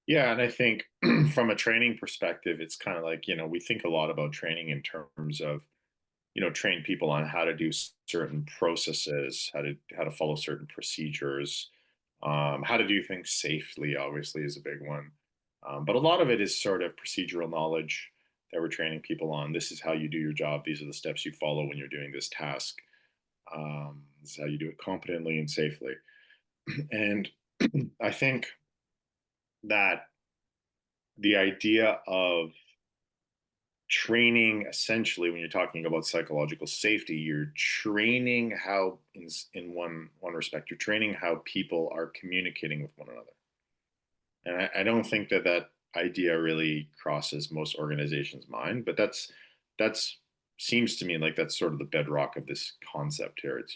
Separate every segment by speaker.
Speaker 1: Yeah, and I think from a training perspective, it's kind of like, we think a lot about training in terms of, train people on how to do certain processes, how to follow certain procedures, how to do things safely, obviously, is a big one. But a lot of it is sort of procedural knowledge that we're training people on. This is how you do your job. These are the steps you follow when you're doing this task. This is how you do it competently and safely. And I think that the idea of training, essentially, when you're talking about psychological safety, you're training how, in one respect, you're training how people are communicating with one another. And I don't think that that idea really crosses most organizations' mind, but that's seems to me like that's sort of the bedrock of this concept here. It's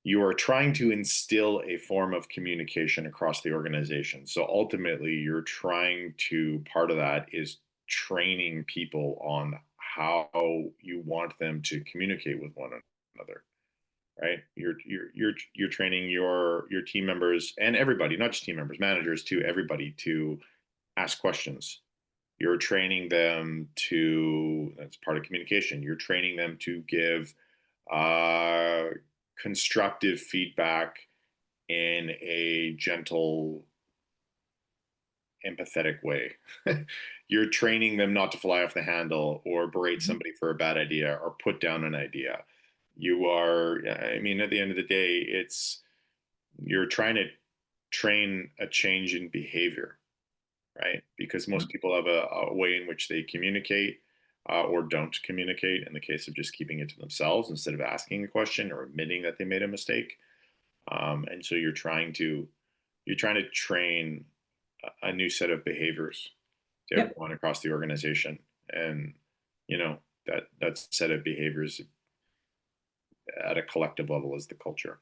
Speaker 1: you are trying to instill a form of communication across the organization. So ultimately, you're trying to, part of that is training people on how you want them to communicate with one another, right? You're training your team members and everybody, not just team members, managers too, everybody to ask questions. You're training them to, that's part of communication. You're training them to give uh, constructive feedback in a gentle, empathetic way. You're training them not to fly off the handle or berate
Speaker 2: Mhm.
Speaker 1: somebody for a bad idea or put down an idea. You are, I mean, at the end of the day, you're trying to train a change in behavior, right? Because
Speaker 2: Yeah.
Speaker 1: most people have a way in which they communicate or don't communicate in the case of just keeping it to themselves instead of asking a question or admitting that they made a mistake. And so you're trying to train a new set of behaviors to
Speaker 2: Yep.
Speaker 1: everyone across the organization, and that set of behaviors at a collective level is the culture.